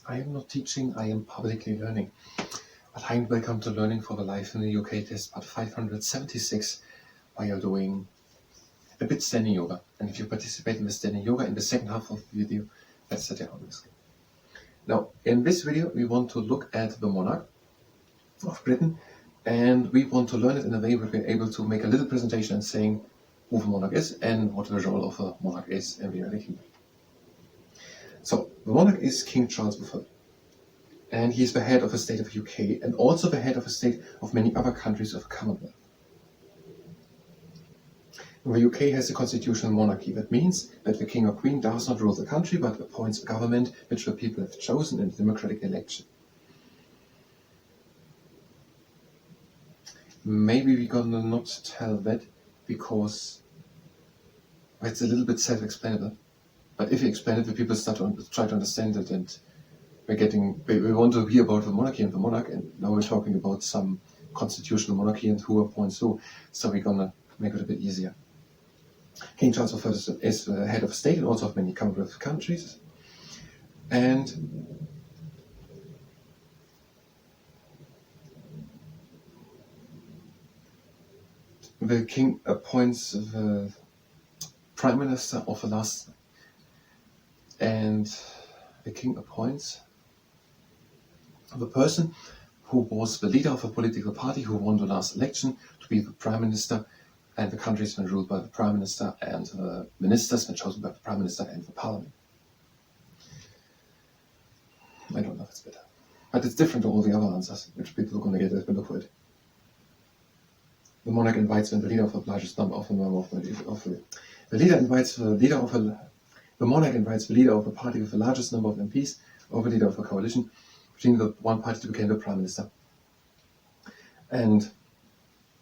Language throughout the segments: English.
I am not teaching, I am publicly learning. But hi and welcome to Learning for the Life in the UK test part 576, where you're doing a bit standing yoga. And if you participate in the standing yoga in the second half of the video, that's the down on the screen. Now, in this video, we want to look at the monarch of Britain, and we want to learn it in a way where we're able to make a little presentation and saying who the monarch is and what the role of a monarch is in the United Kingdom. So, the monarch is King Charles III, and he is the head of the state of the UK and also the head of the state of many other countries of the Commonwealth. The UK has a constitutional monarchy. That means that the king or queen does not rule the country but appoints a government which the people have chosen in a democratic election. Maybe we're gonna not tell that because it's a little bit self-explainable. But if you explain it, the people start to try to understand it, and we want to hear about the monarchy and the monarch, and now we're talking about some constitutional monarchy and who appoints who, so we're gonna make it a bit easier. King Charles I is the head of state and also of many Commonwealth countries, and the king appoints the prime minister of the last, and the king appoints the person who was the leader of a political party who won the last election to be the prime minister, and the country has been ruled by the prime minister, and the ministers been chosen by the prime minister and the parliament. I don't know if it's better, but it's different to all the other answers which people are going to get as we look for it. The monarch invites the leader of the largest number of the monarch invites the leader of a party with the largest number of MPs or the leader of a coalition between the one party to become the prime minister. And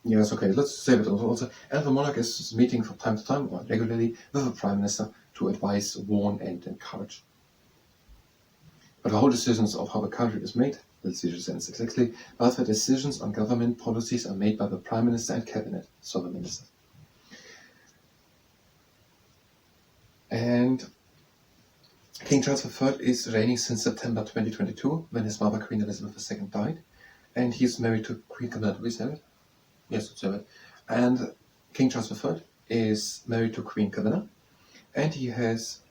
yes, okay, let's say that also. And the monarch is meeting from time to time or regularly with the prime minister to advise, warn, and encourage. But the whole decisions of how the country is made, let's see the sentence exactly, but the decisions on government policies are made by the prime minister and cabinet, so the ministers. And King Charles III is reigning since September 2022, when his mother, Queen Elizabeth II, died, and he's married to Queen Camilla. Do we say it? Yes, it's it. And King Charles III is married to Queen Camilla, and he has,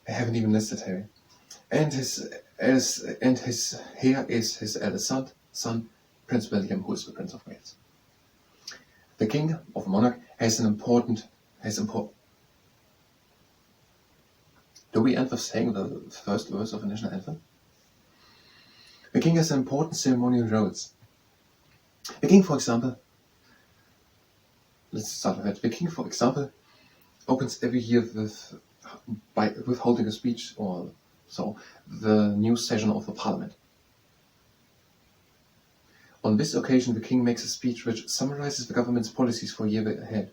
I haven't even listed here, and his heir is his eldest son, Prince William, who is the Prince of Wales. The king of monarch has important. Do we end with saying the first verse of the national anthem? The king has important ceremonial roles. The king, for example, let's start with that. The king, for example, opens every year with holding a speech or so, the new session of the parliament. On this occasion, the king makes a speech which summarizes the government's policies for a year ahead.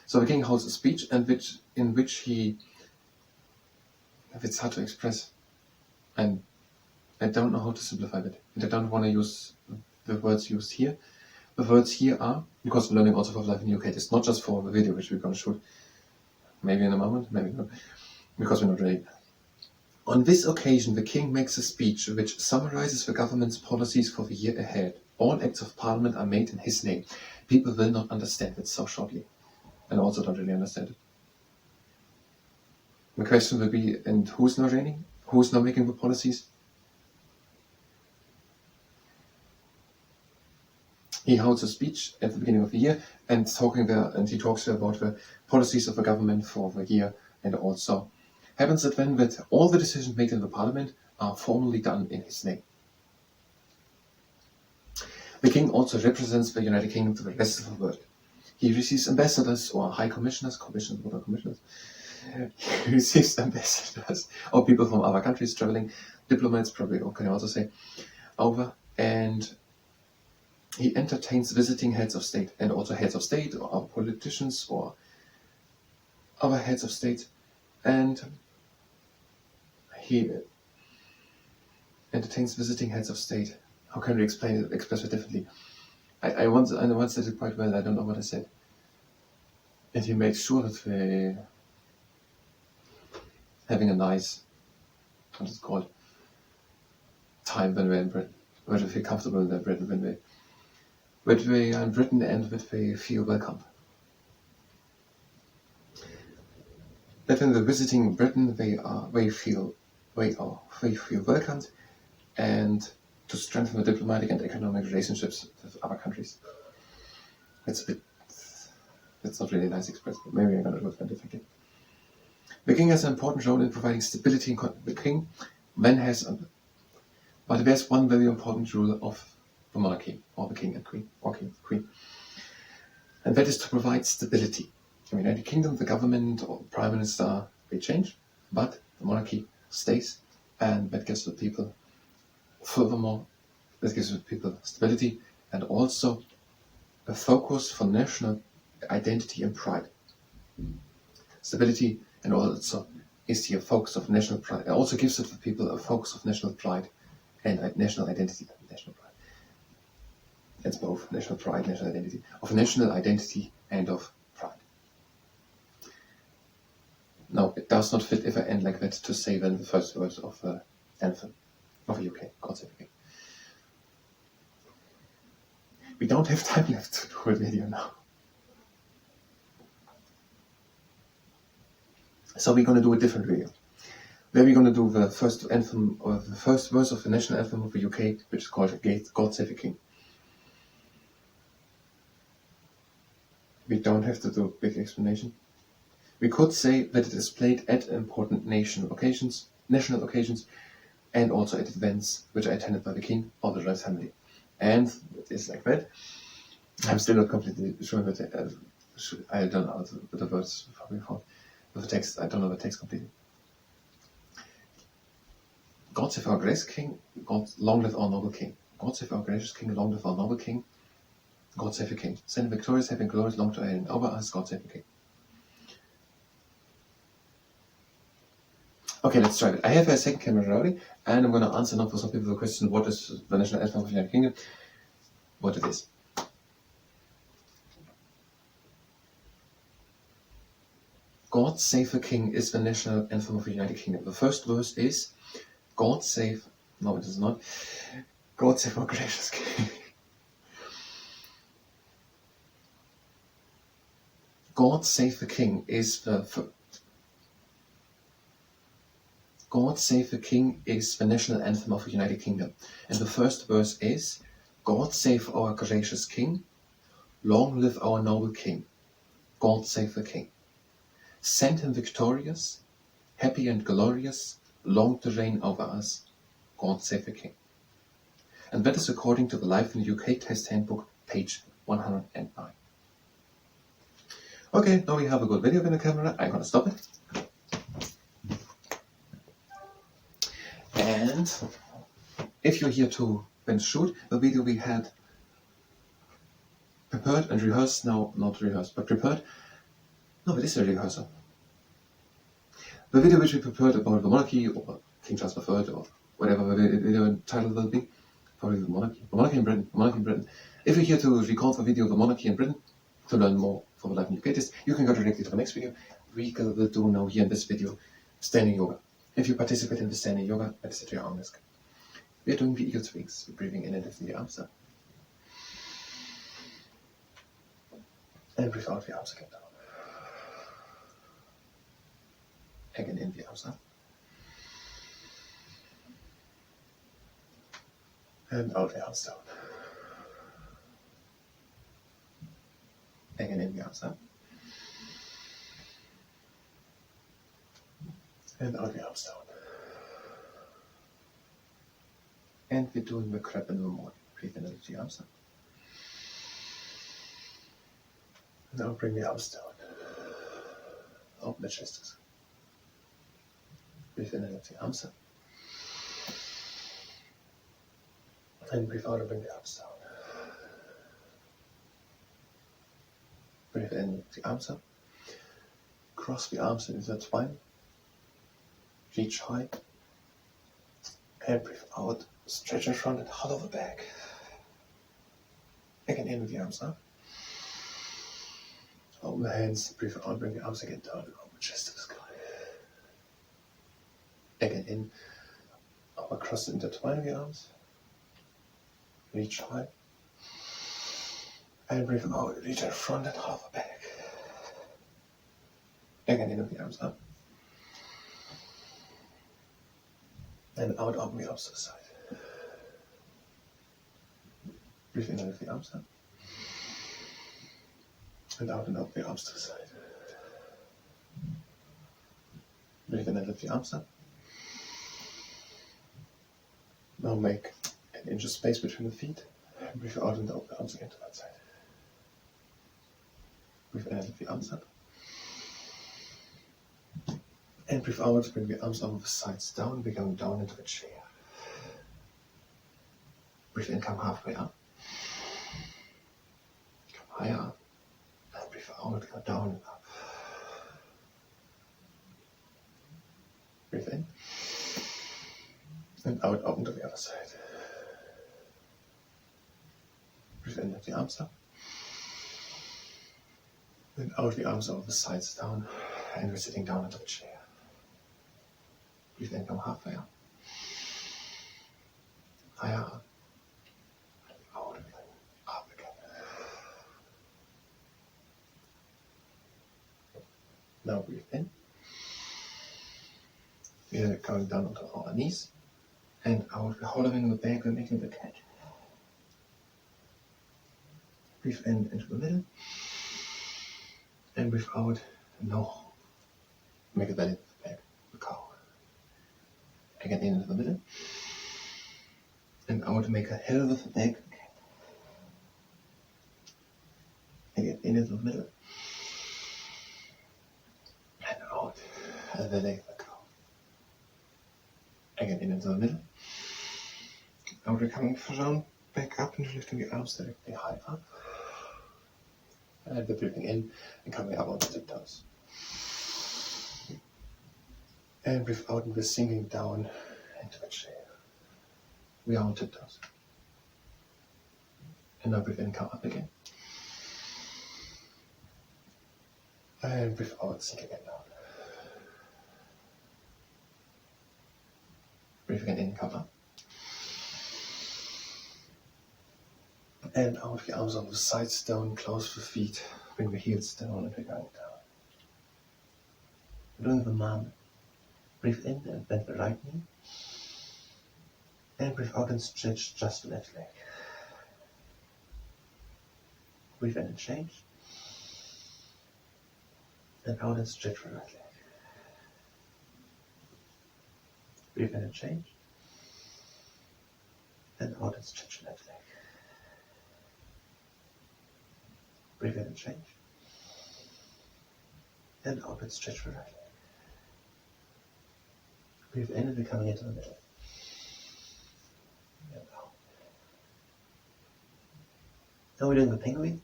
So the king holds a speech in which he, it's hard to express, and I don't know how to simplify it, and I don't want to use the words used here. The words here are, because we're learning also for life in the UK, it's not just for the video which we're going to shoot, maybe in a moment, maybe not, because we're not ready. On this occasion, the king makes a speech which summarizes the government's policies for the year ahead. All acts of parliament are made in his name. People will not understand it so shortly, and also don't really understand it. The question will be, and who's now reigning? Who's now making the policies? He holds a speech at the beginning of the year and he talks about the policies of the government for the year, and also happens that all the decisions made in the parliament are formally done in his name. The king also represents the United Kingdom to the rest of the world. He receives ambassadors or high commissioners. He receives ambassadors or people from other countries traveling, diplomats probably, or can I also say, over, and he entertains visiting heads of state and also heads of state or politicians or other heads of state, and he entertains visiting heads of state. How can we express it differently? I once said it quite well, I don't know what I said. And he makes sure that they're having a nice what is called, time when we're in Britain, where they feel comfortable in their Britain, when they are in Britain and when they feel welcome. That when they're visiting Britain, they feel welcomed, and to strengthen the diplomatic and economic relationships with other countries. That's not really nice expressed, but maybe I'm going to do it differently. The king has an important role in providing stability in the king. But there's one very important rule of the monarchy, or the king and queen, or king and queen, and that is to provide stability. In the United Kingdom, the government or prime minister may change, but the monarchy stays, and that gives the people, furthermore, that gives the people stability and also a focus for national identity and pride. Stability and also is the focus of national pride. It also gives the people a focus of national pride and national identity. National pride. It's both national pride, national identity, of national identity and of pride. Now, it does not fit if I end like that to say then the first words of the anthem of the UK, God Save the King. We don't have time left to do a video now. So we're going to do a different video. Where we're going to do the first anthem, or the first verse of the national anthem of the UK, which is called God Save the King. We don't have to do a big explanation. We could say that it is played at important national occasions, and also at events which are attended by the king or the royal family. And it is like that. I'm still not completely sure that I don't know the words before. The text, I don't know the text completely. God save our gracious King, God long live our noble King. God save our gracious King, long live our noble King. God save the King. Send victorious, having glorious, long to reign over us. God save the King. Okay, let's try it. I have a second camera ready, and I'm going to answer now for some people the question: what is the national anthem of the United Kingdom? What it is. God Save the King is the national anthem of the United Kingdom. The first verse is God save, no it is not, God save our gracious King. God Save the King is God Save the King is the national anthem of the United Kingdom. And the first verse is God save our gracious King, long live our noble King. God save the King. Send him victorious, happy and glorious, long to reign over us. God save the King. And that is according to the Life in the UK Test Handbook, page 109. Okay, now we have a good video in the camera. I'm going to stop it. And if you're here to then shoot the video we had prepared and rehearsed, now not rehearsed, but prepared. No, it is a rehearsal. The video which we prepared about the monarchy, or King Charles III, or whatever the video title will be, probably the monarchy in Britain. If you're here to record the video of the monarchy in Britain, to learn more from the Life in UK Test, you can go directly to the next video. We will do now here in this video standing yoga. If you participate in the standing yoga, that is at your own risk. We are doing the eagle swings, breathing in and lifting the arms up. And breathe out the arms again down. Again in the arms up. And out the arms down. Again in the arms up. And out the arms down. And we're doing the crab in the morning. Breathe in and lift the arms up. Now bring the arms down. Open the chest. Breathe in and lift the arms up. And breathe out and bring the arms down. Breathe in, lift the arms up. Cross the arms and intertwine. Reach high. And breathe out. Stretch in front and hollow the back. Again in with the arms up. Open the hands, breathe out, bring the arms again down and open the chest to the sky. Again in, across the intertwine of the arms. Reach high. And breathe out, reach in front and half back. Again, in with the arms up. And out, open the arms to the side. Breathe in and lift the arms up. And out and open the arms to the side. Breathe in and lift the arms up. Now make an inch of space between the feet. And breathe out and open the arms again to that side. Breathe in and lift the arms up. And breathe out, bring the arms over the sides down, becoming down into a chair. Breathe in, come halfway up. Come higher up. And breathe out, go down and up. Breathe in. And out, open to the other side. Breathe in, lift the arms up. And out, the arms over the sides down. And we're sitting down into the chair. Breathe in, come halfway up. Higher up. And out again. Up again. Now breathe in. We're going down onto our knees. And out, we're holding the back, we're making the cat. Breathe in into the middle. And breathe out. No. Make a belly with the back, the cow. Again, in into the middle. And out, make a hill with the back. Again, in into the middle. And out, the leg of the cow. Again, in into the middle. Now we're coming around, back up and lifting the arms directly high up. And we're breathing in and coming up on the tiptoes. And breathe out and we're sinking down into the chair. We are on tiptoes. And now breathe in, come up again. And breathe out, sink again down. Breathe again in, come up. And out, the arms on the sides down, close the feet, bring the heels down and we're going down. We're doing the mom. Breathe in and bend the right knee. And breathe out and stretch just the left leg. Breathe in and change. And out and stretch the right leg. Breathe in and change. And out and stretch the left leg. Breathe in and change. And out and stretch the right leg. Breathe in and we're coming into the middle. And out. Now we're doing the penguin.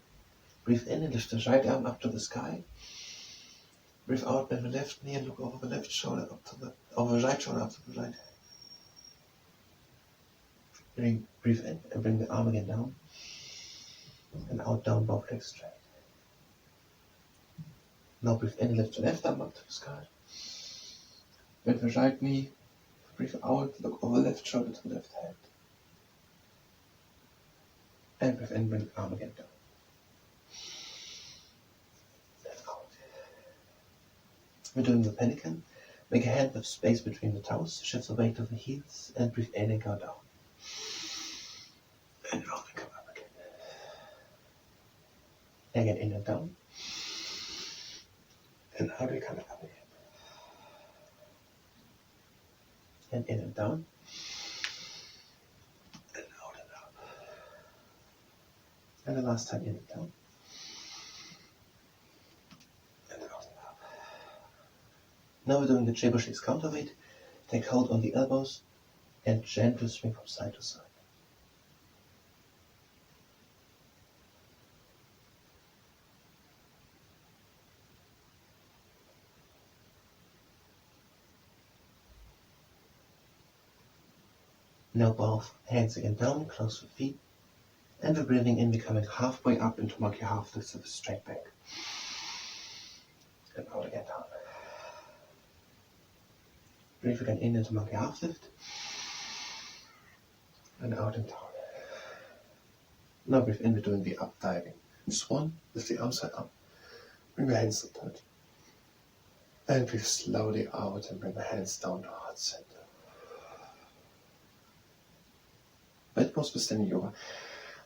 Breathe in and lift the right arm up to the sky. Breathe out, bend the left knee and look over the left shoulder up to the, over the right shoulder up to the right hand. Breathe in and bring the arm again down. And out, down, both legs straight. Now breathe in, lift the left arm up to the sky. Bend the right knee, breathe out, look over left shoulder to the left hand. And breathe in, bring the arm again down. Left out. We're doing the pelican. Make a hand with space between the toes, shift the weight to the heels, and breathe in and go down. And roll and come up again. Again, in and down. And out we come up again. And in and down. And out and up. And the last time in and down. And out and up. Now we're doing the Trebuchet's counterweight. Take hold on the elbows and gently swing from side to side. Now both hands again down, close the feet, and we're breathing in, becoming halfway up into monkey half lifts with a straight back. And out again down. Breathe again in into monkey half lift. and out and down. Now breathe in, we're doing the up diving. Swan, lift the arms side up, bring the hands up to it. And breathe slowly out and bring the hands down to heart center. That was the standing yoga.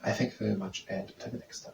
I thank you very much and until the next time.